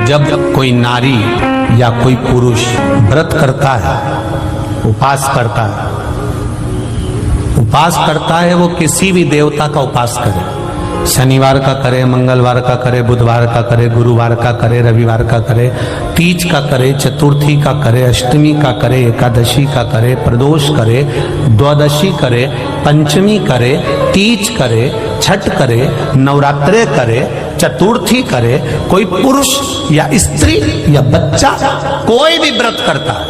जब कोई नारी या कोई पुरुष व्रत करता है, उपास करता है, वो किसी भी देवता का उपास करे, शनिवार का करे, मंगलवार का करे, बुधवार का करे, गुरुवार का करे, रविवार का करे, तीज का करे, चतुर्थी का करे, अष्टमी का करे, एकादशी का करे, प्रदोष करे, द्वादशी करे, पंचमी करे, तीज करे, छठ करे, नवरात्रे करे, चतुर्थी करे, कोई पुरुष या स्त्री या बच्चा कोई भी व्रत करता है,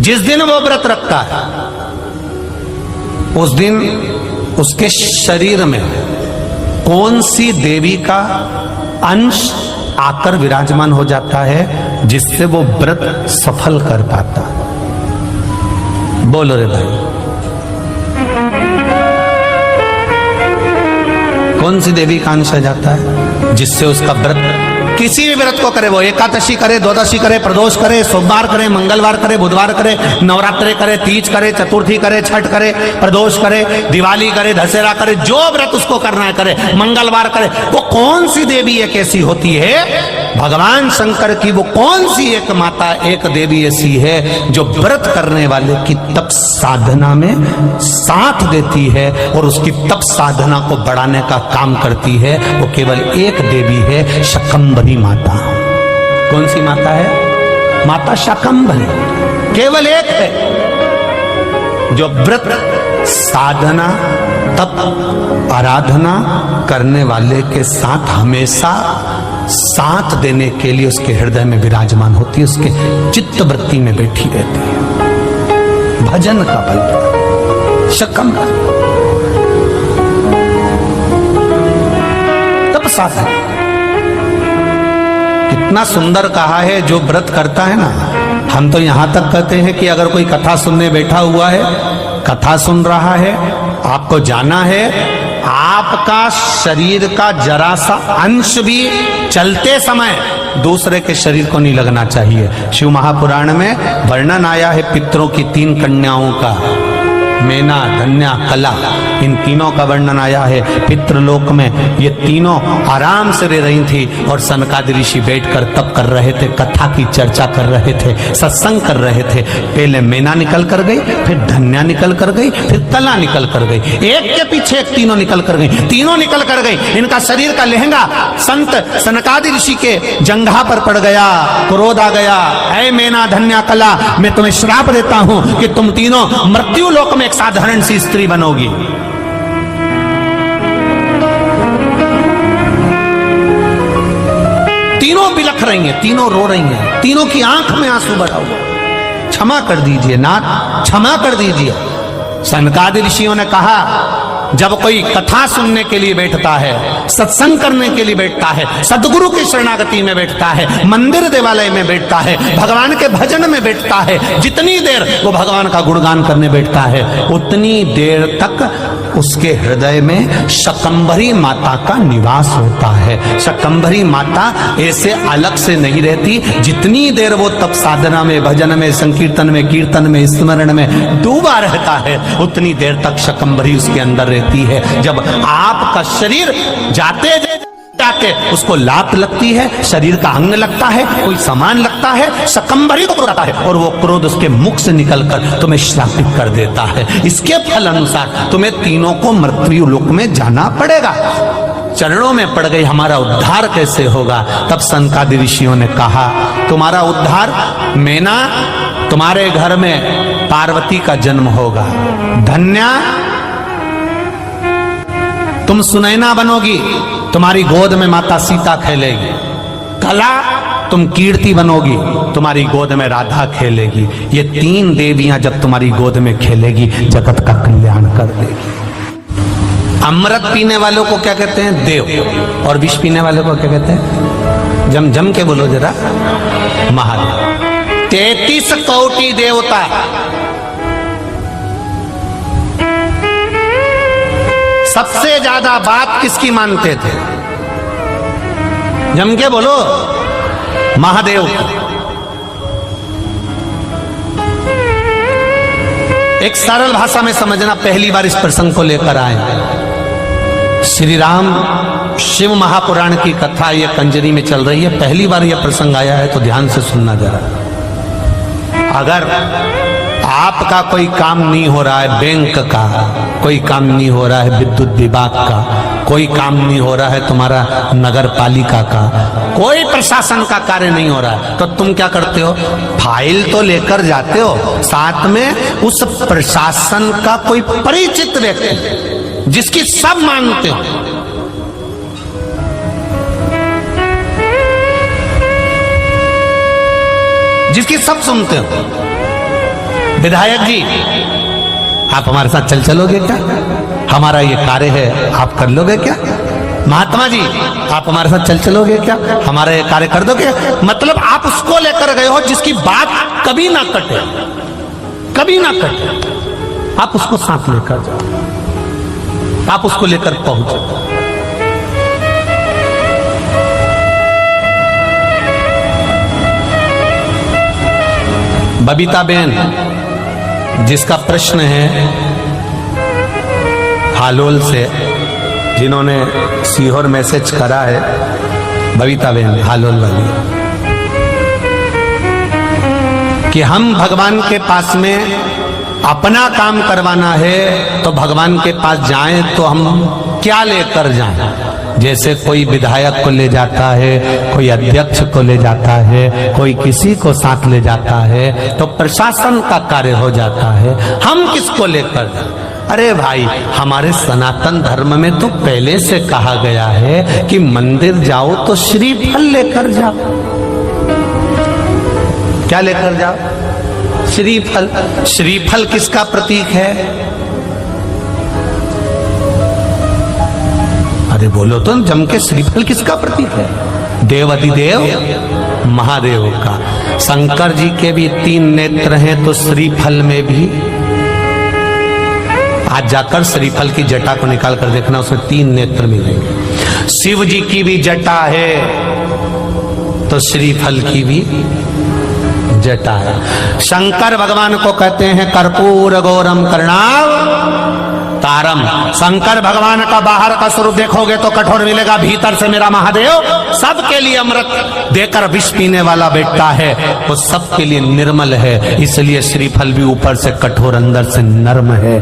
जिस दिन वो व्रत रखता है उस दिन उसके शरीर में कौन सी देवी का अंश आकर विराजमान हो जाता है जिससे वो व्रत सफल कर पाता। बोलो रे भाई, कौन सी देवी का अंश आ जाता है जिससे उसका व्रत, किसी भी व्रत को करे, वो एकादशी करे, द्वादशी करे, प्रदोष करे, सोमवार करे, मंगलवार करे, बुधवार करे, नवरात्रे करे, तीज करे, चतुर्थी करे, छठ करे, प्रदोष करे, दिवाली करे, दशहरा करे, जो व्रत उसको करना है करे, मंगलवार करे, वो कौन सी देवी एक ऐसी होती है, भगवान शंकर की वो कौन सी एक माता, एक देवी ऐसी है जो व्रत करने वाले की तप साधना में साथ देती है और उसकी तप साधना को बढ़ाने का काम करती है। वो केवल एक देवी है, शाकंभरी माता। कौन सी माता है? माता शाकंभरी, केवल एक है जो व्रत साधना तप आराधना करने वाले के साथ हमेशा साथ देने के लिए उसके हृदय में विराजमान होती है, उसके चित्त वृत्ति में बैठी रहती है। भजन का बल, शाकंभरी तप साधना। कितना सुंदर कहा है, जो व्रत करता है ना, हम तो यहां तक कहते हैं कि अगर कोई कथा सुनने बैठा हुआ है, कथा सुन रहा है, आपको जाना है, आपका शरीर का जरा सा अंश भी चलते समय दूसरे के शरीर को नहीं लगना चाहिए। शिव महापुराण में वर्णन आया है पितरों की 3 कन्याओं का, मेना, धन्या, कला, इन तीनों का वर्णन आया है। पितृलोक में ये तीनों आराम से रह रही थी और सनकादि ऋषि बैठकर तप कर रहे थे, कथा की चर्चा कर रहे थे, सत्संग कर रहे थे। पहले मेना निकल कर गई, फिर धन्या निकल कर गई, फिर कला निकल कर गई, एक के पीछे एक तीनों निकल कर गई, तीनों निकल कर गई। इनका शरीर का लहंगा संत सनकादि ऋषि के जंघा पर पड़ गया, क्रोध आ गया, ऐ मेना, धन्या, कला, मैं तुम्हें श्राप देता हूं कि तुम तीनों मृत्यु लोक में साधारण सी स्त्री बनोगी। तीनों बिलख रही हैं, तीनों रो रही हैं, तीनों की आंख में आंसू भरा हुआ। क्षमा कर दीजिए नाथ, क्षमा कर दीजिए। सनकादि ऋषियों ने कहा, जब कोई कथा सुनने के लिए बैठता है, सत्संग करने के लिए बैठता है, सदगुरु की शरणागति में बैठता है, मंदिर देवालय में बैठता है, भगवान के भजन में बैठता है, जितनी देर वो भगवान का गुणगान करने बैठता है, उतनी देर तक उसके हृदय में शाकंभरी माता का निवास होता है। शाकंभरी माता ऐसे अलग से नहीं रहती। जितनी देर वो तप साधना में, भजन में, संकीर्तन में, कीर्तन में, स्मरण में डूबा रहता है, उतनी देर तक शाकंभरी उसके अंदर रहती है। जब आपका शरीर जाते जाके उसको लात लगती है, शरीर का अंग लगता है, कोई सामान लगता है, शाकंभरी को क्रोध आता है और वो क्रोध उसके मुख से निकलकर तुम्हें श्रापित कर देता है। इसके फल अनुसार तुम्हें तीनों को मृत्यु लोक में जाना पड़ेगा। चरणों में पड़ गई, हमारा उद्धार कैसे होगा? तब सनकादि ऋषियों ने कहा, तुम्हारा उद्धार, मेना, तुम्हारे घर में पार्वती का जन्म होगा। धन्या, तुम सुनैना बनोगी, तुम्हारी गोद में माता सीता खेलेगी। कला, तुम कीर्ति बनोगी, तुम्हारी गोद में राधा खेलेगी। ये 3 देवियां जब तुम्हारी गोद में खेलेगी, जगत का कल्याण कर देगी। अमृत पीने वालों को क्या कहते हैं? देव। और विष पीने वालों को क्या कहते हैं? जम के बोलो जरा, महादेव। 33 कोटि देवता, सबसे ज्यादा बात किसकी मानते थे? जम के बोलो, महादेव। एक सरल भाषा में समझना, पहली बार इस प्रसंग को लेकर आए। श्री राम शिव महापुराण की कथा ये कंजरी में चल रही है। पहली बार यह प्रसंग आया है तो ध्यान से सुनना जरा। अगर आपका कोई काम नहीं हो रहा है, बैंक का कोई काम नहीं हो रहा है, विद्युत विभाग का कोई काम नहीं हो रहा है, तुम्हारा नगर पालिका का कोई प्रशासन का कार्य नहीं हो रहा है, तो तुम क्या करते हो? फाइल तो लेकर जाते हो, साथ में उस प्रशासन का कोई परिचित व्यक्ति जिसकी सब मानते हो, जिसकी सब सुनते हो। विधायक जी, आप हमारे साथ चलोगे क्या? हमारा ये कार्य है, आप कर लोगे क्या? महात्मा जी, आप हमारे साथ चलोगे क्या? हमारा ये कार्य कर दोगे? मतलब आप उसको लेकर गए हो जिसकी बात कभी ना कटे, कभी ना कटे। आप उसको साथ लेकर जाओ, आप उसको लेकर पहुंचो। बबीता बेन, जिसका प्रश्न है हालोल से, जिन्होंने सीहोर मैसेज करा है, बबीता बेन हालोल वाली, कि हम भगवान के पास में अपना काम करवाना है तो भगवान के पास जाएं तो हम क्या लेकर जाएं? जैसे कोई विधायक को ले जाता है, कोई अध्यक्ष को ले जाता है, कोई किसी को साथ ले जाता है तो प्रशासन का कार्य हो जाता है। हम किसको लेकर जाएं? अरे भाई, हमारे सनातन धर्म में तो पहले से कहा गया है कि मंदिर जाओ तो श्रीफल लेकर जाओ। क्या लेकर जाओ? श्रीफल। श्रीफल किसका प्रतीक है? अरे बोलो तो जम के, श्रीफल किसका प्रतीक है? देवाधिदेव महादेव का। शंकर जी के भी 3 नेत्र हैं, तो श्रीफल में भी आज जाकर श्रीफल की जटा को निकाल कर देखना, उसमें 3 नेत्र मिलेंगे। शिव जी की भी जटा है तो श्रीफल की भी जटा है। शंकर भगवान को कहते हैं कर्पूर गौरम करणाव तारम। शंकर भगवान का बाहर का स्वरूप देखोगे तो कठोर मिलेगा, भीतर से मेरा महादेव सबके लिए अमृत देकर विष पीने वाला बेटा है, वो सबके लिए निर्मल है। इसलिए श्रीफल भी ऊपर से कठोर, अंदर से नर्म है।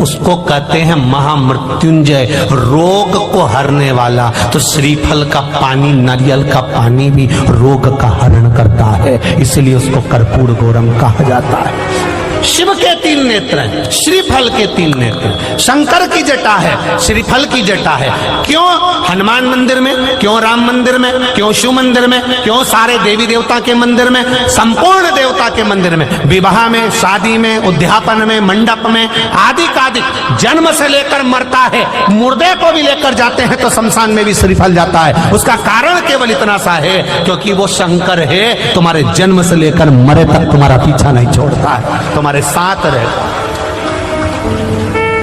उसको कहते हैं महामृत्युंजय, रोग को हरने वाला। तो श्रीफल का पानी, नारियल का पानी भी रोग का हरण करता है, इसलिए उसको कर्पूर गौरम कहा जाता है। शिव के 3 नेत्र हैं, श्रीफल के 3 नेत्र। शंकर की जटा है, श्रीफल की जटा है। क्यों हनुमान मंदिर में, क्यों राम मंदिर में, क्यों शिव मंदिर में, क्यों सारे देवी देवता के मंदिर में, संपूर्ण देवता के मंदिर में, विवाह में, शादी में, उद्यापन में, मंडप में, आदि कादि, जन्म से लेकर मरता है, मुर्दे को भी लेकर जाते हैं तो शमशान में भी श्रीफल जाता है। उसका कारण केवल इतना सा है, क्योंकि वो शंकर है, तुम्हारे जन्म से लेकर मरे तक तुम्हारा पीछा नहीं छोड़ता है, तुम्हारे साथ रहता।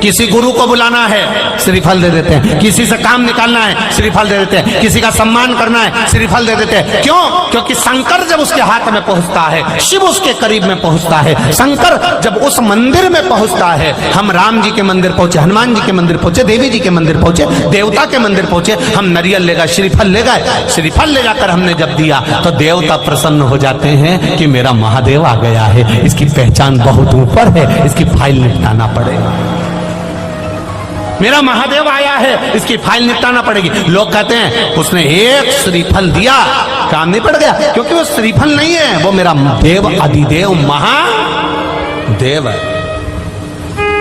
किसी गुरु को बुलाना है, श्रीफल दे देते हैं। किसी से काम निकालना है, श्रीफल दे देते हैं। किसी का सम्मान करना है, श्रीफल दे देते हैं। क्यों? क्योंकि शंकर जब उसके हाथ में पहुंचता है, शिव उसके करीब में पहुंचता है। शंकर जब उस मंदिर में पहुंचता है, हम राम जी के मंदिर पहुंचे, हनुमान जी के मंदिर पहुंचे, देवी जी के मंदिर पहुंचे, देवता के मंदिर पहुंचे, हम नारियल ले गए, श्रीफल ले गए। श्रीफल ले जाकर हमने जब दिया तो देवता प्रसन्न हो जाते हैं कि मेरा महादेव आ गया है, इसकी पहचान बहुत ऊपर है, इसकी फाइल निपटाना पड़ेगा। मेरा महादेव आया है, इसकी फाइल निपटाना पड़ेगी। लोग कहते हैं उसने एक श्रीफल दिया, काम नहीं पड़ गया, क्योंकि वो श्रीफल नहीं है, वो मेरा देव अधिदेव महादेव है।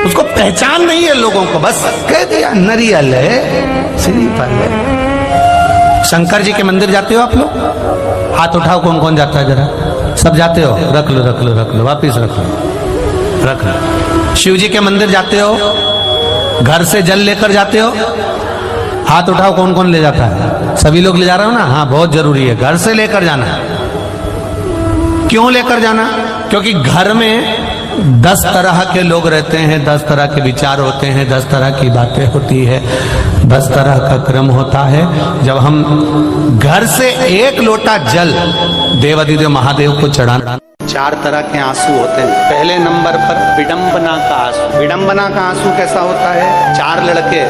उसको पहचान नहीं है लोगों को, बस कह दिया नारियल है, श्रीफल है। शंकर जी के मंदिर जाते हो आप लोग? हाथ उठाओ, कौन कौन जाता है जरा? सब जाते हो? रख लो रख लो रख लो, वापिस रख लो रख लो। शिव जी के मंदिर जाते हो? घर से जल लेकर जाते हो? हाथ उठाओ, कौन कौन ले जाता है? सभी लोग ले जा रहे हो ना? हाँ, बहुत जरूरी है, घर से लेकर जाना। क्यों लेकर जाना? क्योंकि घर में 10 तरह के लोग रहते हैं, 10 तरह के विचार होते हैं, 10 तरह की बातें होती है, 10 तरह का क्रम होता है। जब हम घर से 1 लोटा जल देवाधिदेव महादेव को चढ़ाना, 4 तरह के आंसू होते हैं। पहले नंबर पर विडंबना का आंसू। विडंबना का आंसू कैसा होता है? 4 लड़के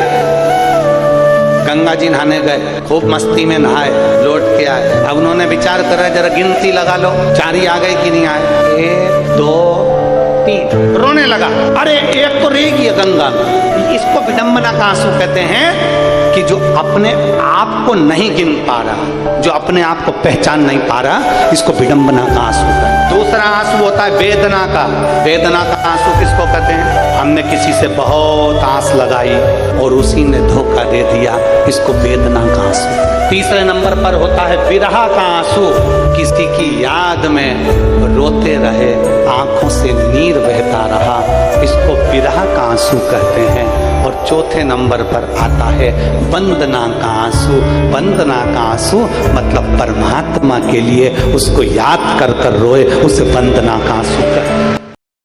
गंगा जी नहाने गए, खूब मस्ती में नहाए, लौट के आए। अब उन्होंने विचार करा जरा गिनती लगा लो, 4 ही आ गए कि नहीं आए, 1 2 3। रोने लगा, अरे एक तो रह गई गंगा में। इसको विडंबना का आंसू कहते हैं कि जो अपने आप को नहीं गिन पा रहा, जो अपने आप को पहचान नहीं पा रहा, इसको विडंबना का आंसू कहते हैं। दूसरा आंसू होता है वेदना का। वेदना का आंसू किसको कहते हैं? हमने किसी से बहुत आस लगाई और उसी ने धोखा दे दिया, इसको वेदना का आंसू। तीसरे नंबर पर होता है विरह का आंसू, किसी की याद में रोते रहे, आंखों से नीर बहता रहा, इसको विरह का आंसू कहते हैं। और चौथे नंबर पर आता है वंदना का आंसू। वंदना का आंसू मतलब परमात्मा के लिए उसको याद कर कर रोए, उसे वंदना का आंसू कहते हैं।